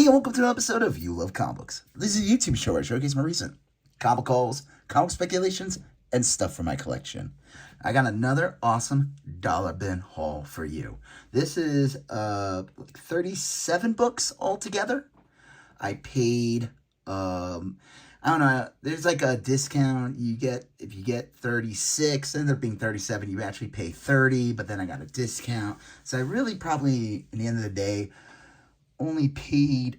Hey, and welcome to an episode of You Love Comics. This is a YouTube show where I showcase my recent comic hauls, comic speculations, and stuff from my collection. I got another awesome dollar bin haul for you. This is 37 books altogether. I paid I don't know, there's like a discount you get if you get 36, it ended up being 37, you actually pay 30, but then I got a discount. So I really probably, in the end of the day, only paid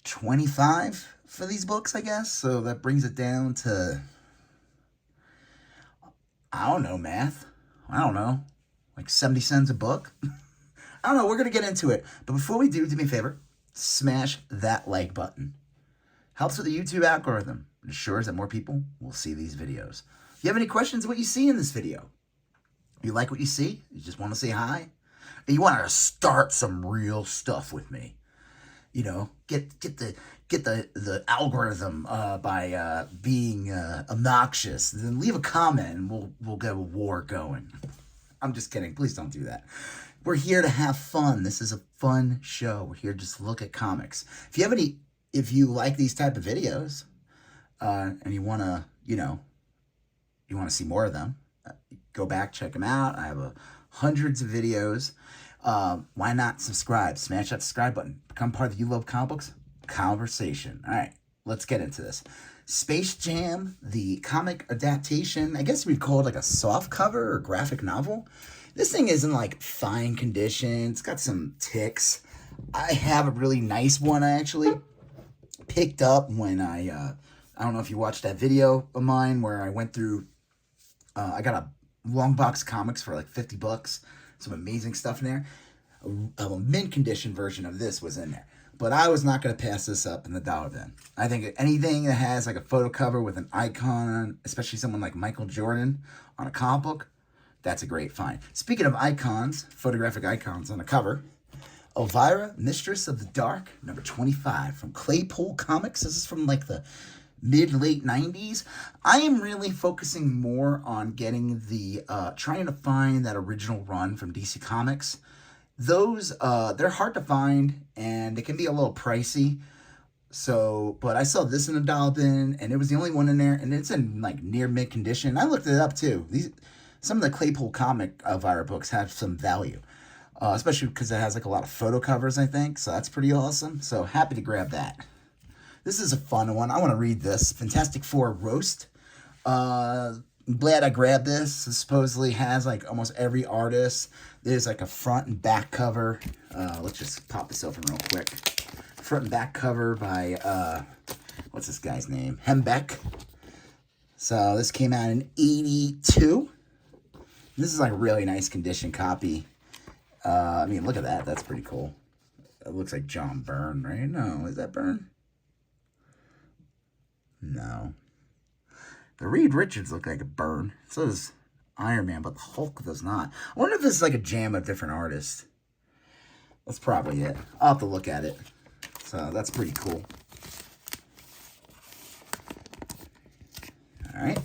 25 for these books, I guess. So that brings it down to, I don't know, math. I don't know, like 70 cents a book. I don't know, we're going to get into it. But before we do me a favor, smash that like button. Helps with the YouTube algorithm. It ensures that more people will see these videos. If you have any questions of what you see in this video, you like what you see, you just want to say hi, and you want to start some real stuff with me, you know, get the algorithm by being obnoxious, then leave a comment and we'll get a war going. I'm just kidding. Please don't do that. We're here to have fun. This is a fun show. We're here just to look at comics. If you like these type of videos, and you want to, you want to see more of them, go back, check them out. I have hundreds of videos. Why not subscribe? Smash that subscribe button. Become part of the You Love Comics conversation. All right, let's get into this. Space Jam, the comic adaptation, I guess we'd call it like a soft cover or graphic novel. This thing is in like fine condition. It's got some ticks. I have a really nice one, I actually picked up when I don't know if you watched that video of mine where I went through, I got a long box comics for like 50 bucks. Some amazing stuff in there. A mint condition version of this was in there. But I was not going to pass this up in the dollar bin. I think anything that has like a photo cover with an icon on, especially someone like Michael Jordan on a comic book, that's a great find. Speaking of icons, photographic icons on a cover, Elvira, Mistress of the Dark, number 25 from Claypole Comics. This is from like the mid-late 90s. I am really focusing more on getting trying to find that original run from DC Comics. Those, they're hard to find and they can be a little pricey. So, but I saw this in the dollar bin and it was the only one in there and it's in like near mint condition. I looked it up too. Some of the Claypole comic Elvira books have some value. Especially because it has like a lot of photo covers, I think. So that's pretty awesome. So happy to grab that. This is a fun one. I want to read this. Fantastic Four Roast. I'm glad I grabbed this. It supposedly has like almost every artist. There's like a front and back cover. Let's just pop this open real quick. Front and back cover by, what's this guy's name? Hembeck. So this came out in 82. This is like a really nice condition copy. I mean, look at that. That's pretty cool. It looks like John Byrne, right? No, is that Byrne? No. The Reed Richards look like a Byrne. So does Iron Man, but the Hulk does not. I wonder if this is like a jam of different artists. That's probably it. I'll have to look at it. So that's pretty cool. All right.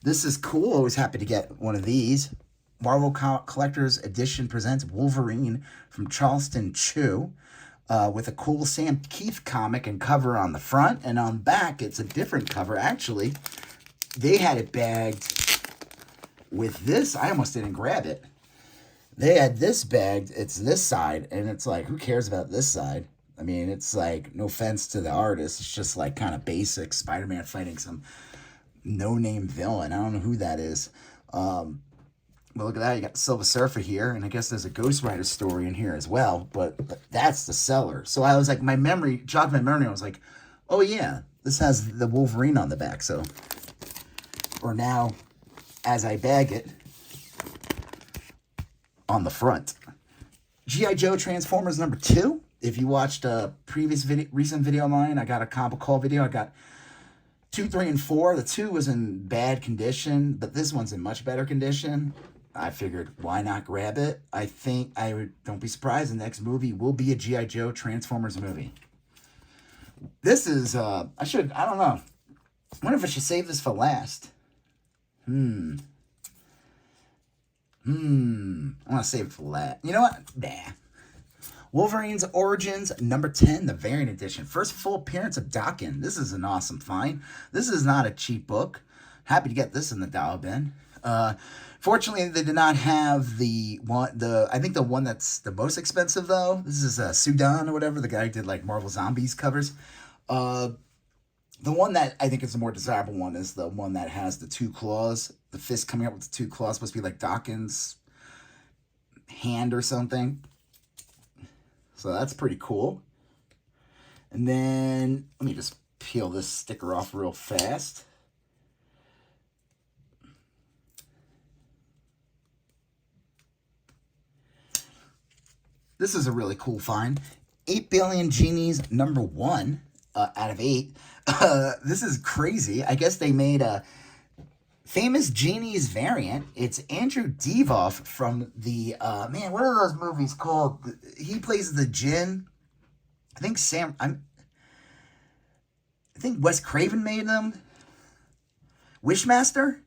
This is cool. Always happy to get one of these. Marvel Collector's Edition presents Wolverine from Charleston Chew with a cool Sam Keith comic and cover on the front. And on the back, it's a different cover. Actually, they had it bagged with this. I almost didn't grab it. They had this bagged. It's this side. And it's like, who cares about this side? I mean, it's like, no offense to the artist. It's just like kind of basic. Spider-Man fighting some no-name villain. I don't know who that is. Well, look at that. You got the Silver Surfer here, and I guess there's a Ghost Rider story in here as well, but that's the seller. So I was like, jogged my memory. I was like, oh yeah, this has the Wolverine on the back. So, or now, as I bag it, on the front. G.I. Joe Transformers number 2. If you watched a recent video of mine, I got a comic haul video. I got 2, 3, and 4. The 2 was in bad condition, but this one's in much better condition. I figured, why not grab it? I think don't be surprised, the next movie will be a G.I. Joe Transformers movie. This is, I don't know. I wonder if I should save this for last. I want to save it for last. You know what? Nah. Wolverine's Origins number 10, the variant edition. First full appearance of Daken. This is an awesome find. This is not a cheap book. Happy to get this in the dollar bin. Fortunately, they did not have the one. I think the one that's the most expensive though. This is Sudan or whatever. The guy who did like Marvel Zombies covers. The one that I think is the more desirable one is the one that has the two claws. The fist coming up with the two claws, supposed to be like Daken's hand or something. So that's pretty cool. And then let me just peel this sticker off real fast. This is a really cool find. 8 Billion Genies number 1 out of 8. This is crazy. I guess they made a Famous Genies variant. It's Andrew Divoff from the, man, what are those movies called? He plays the Djinn. I think Wes Craven made them. Wishmaster?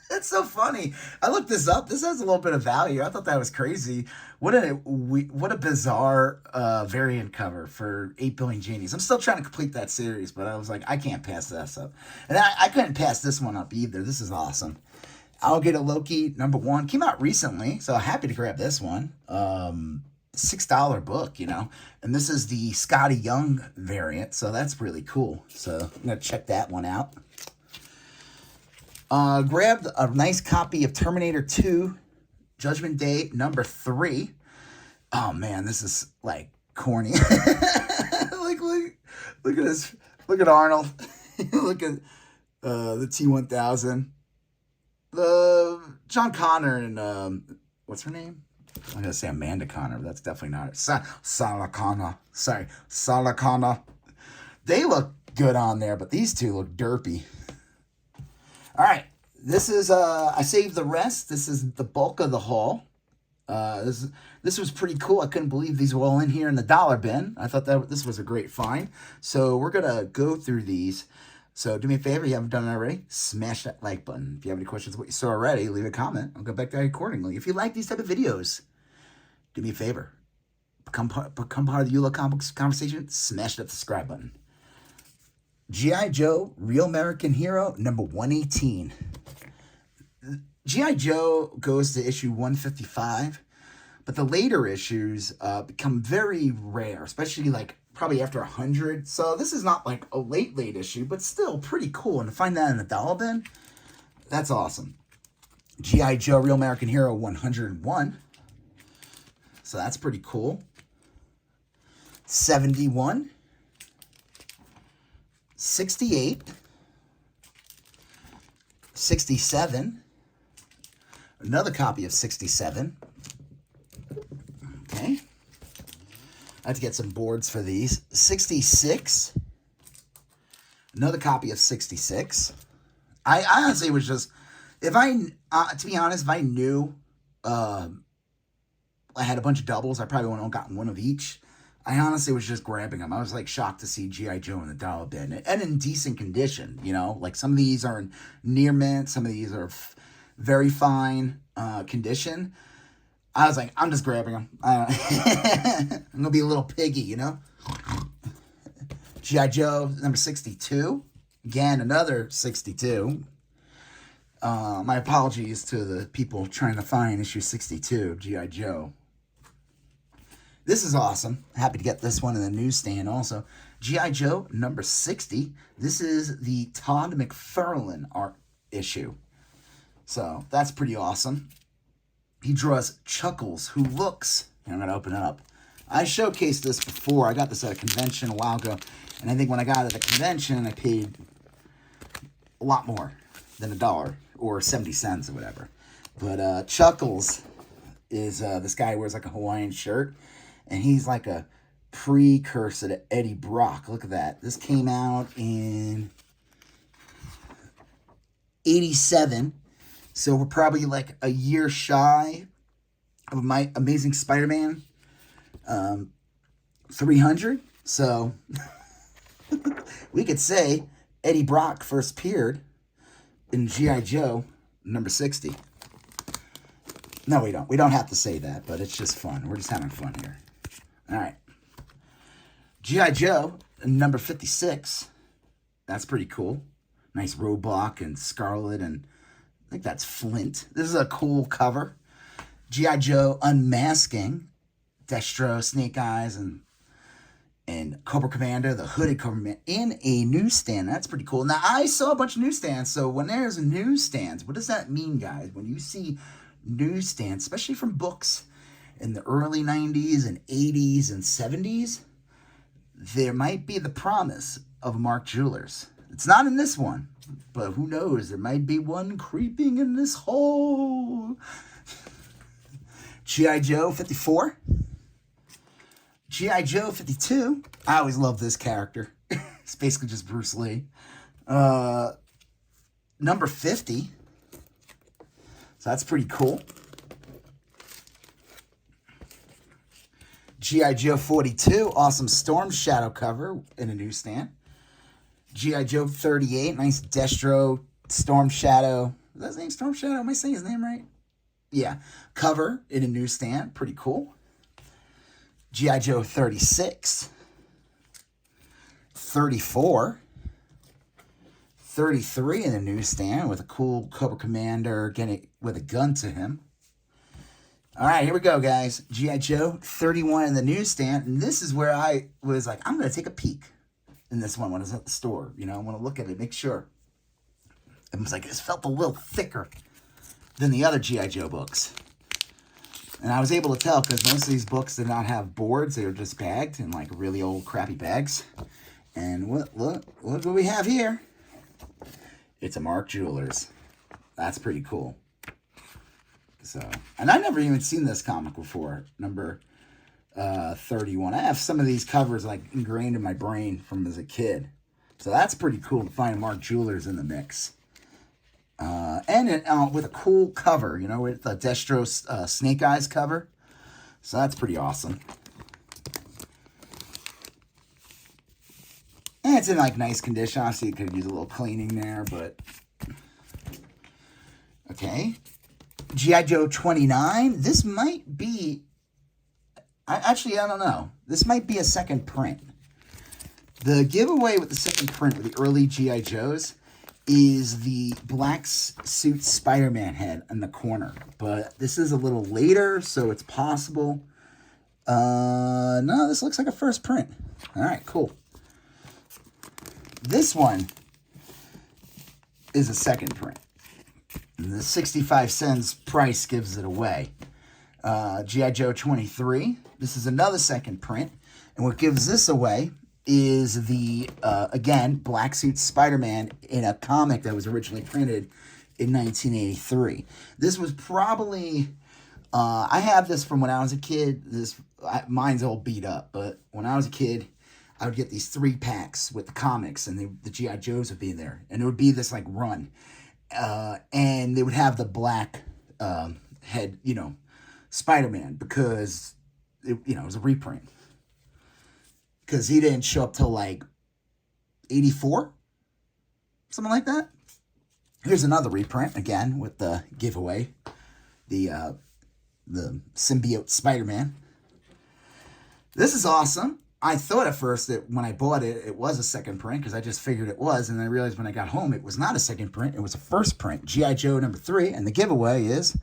That's so funny. I looked this up. This has a little bit of value. I thought that was crazy. What a bizarre variant cover for 8 Billion Genies. I'm still trying to complete that series, but I was like, I can't pass this up. And I couldn't pass this one up either. This is awesome. Alligator Loki number 1 came out recently, so happy to grab this one. $6 book, you know. And this is the Scotty Young variant, so that's really cool. So I'm gonna check that one out. Grabbed a nice copy of Terminator 2, Judgment Day number 3. Oh man, this is like corny. look at this. Look at Arnold. Look at the T-1000. The John Connor and what's her name? I'm gonna say Amanda Connor, but that's definitely not it. Sarah Connor. Sorry, Sarah Connor. They look good on there, but these two look derpy. All right, this is, I saved the rest. This is the bulk of the haul. This was pretty cool. I couldn't believe these were all in here in the dollar bin. I thought that this was a great find. So we're going to go through these. So do me a favor, if you haven't done it already, smash that like button. If you have any questions what you saw already, leave a comment. I'll go back to that accordingly. If you like these type of videos, do me a favor. Become part of the ULO Comics conversation. Smash that subscribe button. G.I. Joe, Real American Hero, number 118. G.I. Joe goes to issue 155, but the later issues become very rare, especially like probably after 100. So this is not like a late issue, but still pretty cool. And to find that in the dollar bin, that's awesome. G.I. Joe, Real American Hero, 101. So that's pretty cool. 71. 68, 67, another copy of 67, okay, I have to get some boards for these, 66, another copy of 66, I honestly was just, if I, to be honest, if I knew I had a bunch of doubles, I probably wouldn't have gotten one of each. I honestly was just grabbing them. I was like shocked to see G.I. Joe in the dollar bin and in decent condition, you know, like some of these are in near mint, some of these are very fine condition. I was like, I'm just grabbing them. I'm gonna be a little piggy, you know. G.I. Joe number 62, again another 62. My apologies to the people trying to find issue 62 of G.I. Joe. This is awesome. Happy to get this one in the newsstand also. G.I. Joe number 60. This is the Todd McFarlane art issue. So that's pretty awesome. He draws Chuckles, who looks... I'm going to open it up. I showcased this before. I got this at a convention a while ago. And I think when I got it at the convention, I paid a lot more than $1 or 70 cents or whatever. But Chuckles is this guy who wears like a Hawaiian shirt. And he's like a precursor to Eddie Brock. Look at that. This came out in 87. So we're probably like a year shy of my Amazing Spider-Man 300. So we could say Eddie Brock first appeared in G.I. Joe number 60. No, we don't. We don't have to say that, but it's just fun. We're just having fun here. G.I. Joe, number 56. That's pretty cool. Nice Roebuck and Scarlet, and I think that's Flint. This is a cool cover. G.I. Joe Unmasking, Destro, Snake Eyes, and Cobra Commander, the hooded Cobra Commander, in a newsstand. That's pretty cool. Now, I saw a bunch of newsstands, so when there's newsstands, what does that mean, guys? When you see newsstands, especially from books in the early 90s and 80s and 70s, there might be the promise of Mark Jewelers. It's not in this one, but who knows? There might be one creeping in this hole. G.I. Joe 54. G.I. Joe 52. I always love this character. It's basically just Bruce Lee. Number 50. So that's pretty cool. G.I. Joe 42. Awesome Storm Shadow cover in a newsstand. G.I. Joe 38. Nice Destro Storm Shadow. Is that his name? Storm Shadow? Am I saying his name right? Yeah. Cover in a newsstand. Pretty cool. G.I. Joe 36. 34. 33 in the newsstand with a cool Cobra Commander getting with a gun to him. All right, here we go, guys. G.I. Joe 31 in the newsstand. And this is where I was like, I'm going to take a peek in this one when I was at the store. You know, I want to look at it, make sure. It was like, it felt a little thicker than the other G.I. Joe books. And I was able to tell because most of these books did not have boards. They were just bagged in like really old crappy bags. And look what we have here. It's a Mark Jewelers. That's pretty cool. So, and I never even seen this comic before. Number 31. I have some of these covers like ingrained in my brain from as a kid. So that's pretty cool to find Mark Jewelers in the mix. And with a cool cover, you know, with the Destro Snake Eyes cover. So that's pretty awesome. And it's in like nice condition. Obviously, you could use a little cleaning there, but okay. G.I. Joe 29. This might be. I don't know. This might be a second print. The giveaway with the second print with the early G.I. Joes is the black suit Spider-Man head in the corner. But this is a little later, so it's possible. No, this looks like a first print. All right, cool. This one is a second print. And the 65 cents price gives it away. G.I. Joe 23. This is another second print. And what gives this away is the, again, black suit Spider-Man in a comic that was originally printed in 1983. This was probably, I have this from when I was a kid. Mine's all beat up, but when I was a kid, I would get these 3 packs with the comics, and the G.I. Joes would be in there. And it would be this, like, run. And they would have the black head, you know, Spider-Man, because, it was a reprint. Because he didn't show up till, like, 84? Something like that. Here's another reprint, again, with the giveaway. The symbiote Spider-Man. This is awesome. I thought at first that when I bought it, it was a second print because I just figured it was. And then I realized when I got home, it was not a second print. It was a first print. G.I. Joe number 3. And the giveaway is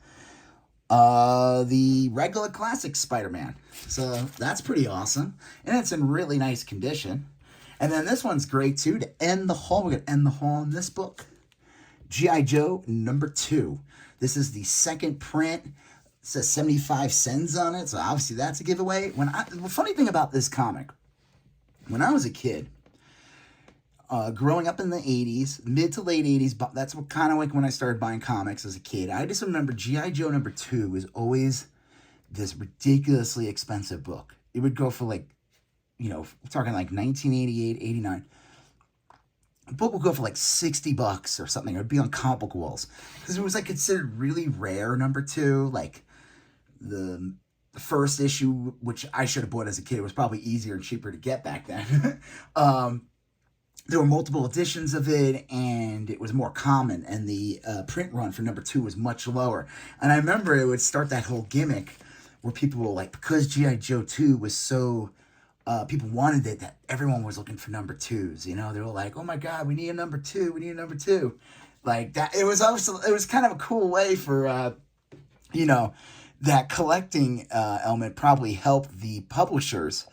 the regular classic Spider-Man. So that's pretty awesome. And it's in really nice condition. And then this one's great too to end the haul. We're going to end the haul in this book. G.I. Joe number 2. This is the second print. It says 75 cents on it, so obviously that's a giveaway. The funny thing about this comic, when I was a kid, growing up in the 80s, mid to late 80s, but that's what kind of like when I started buying comics as a kid. I just remember G.I. Joe number 2 was always this ridiculously expensive book. It would go for like, we're talking like 1988, 89. A book would go for like $60 or something. It would be on comic book walls because it was like considered really rare. Number 2, like the first issue, which I should have bought as a kid, was probably easier and cheaper to get back then. There were multiple editions of it, and it was more common. And the print run for number 2 was much lower. And I remember it would start that whole gimmick where people were like, because G.I. Joe 2 was so people wanted it, that everyone was looking for number twos. You know, they were like, "Oh my God, we need a number two. We need a number two." Like that. It was also, it was kind of a cool way for you know, that collecting element probably helped the publishers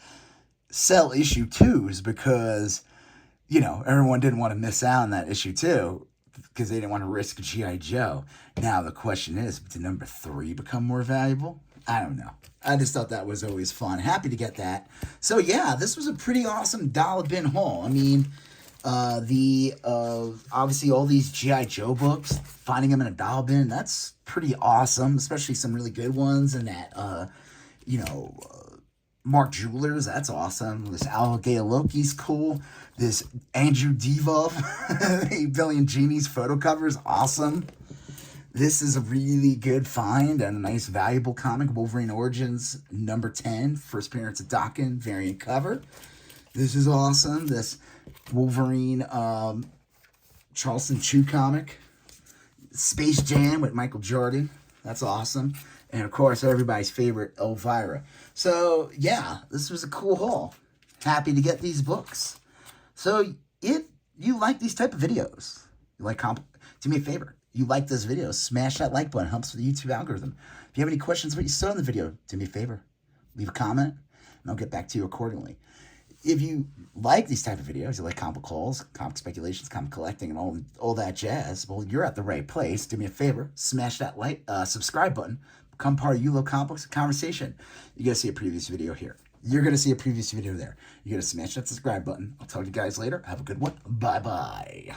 sell issue twos, because you know, everyone didn't want to miss out on that issue two because they didn't want to risk G.I. Joe. Now the question is, did number 3 become more valuable? I don't know. I just thought that was always fun. Happy to get that. So yeah, this was a pretty awesome dollar bin haul. I mean, obviously all these G.I. Joe books, finding them in a dollar bin, that's pretty awesome, especially some really good ones. And that, you know, Mark Jewelers, that's awesome. This Alligator Loki's cool. This Andrew Divoff, 8 Billion Genies photo cover is awesome. This is a really good find and a nice valuable comic. Wolverine Origins number 10, first appearance of Daken, variant cover. This is awesome. This Wolverine Charleston Chew comic. Space Jam with Michael Jordan. That's awesome. And of course, everybody's favorite, Elvira. So yeah, this was a cool haul. Happy to get these books. So if you like these type of videos, you like do me a favor. You like this video, smash that like button. Helps with the YouTube algorithm. If you have any questions about what you saw in the video, do me a favor. Leave a comment, and I'll get back to you accordingly. If you like these type of videos, you like comic hauls, comic speculations, comic collecting, and all that jazz, well, you're at the right place. Do me a favor, smash that subscribe button. Become part of You Love Comic Books conversation. You're going to see a previous video here. You're going to see a previous video there. You're going to smash that subscribe button. I'll talk to you guys later. Have a good one. Bye-bye.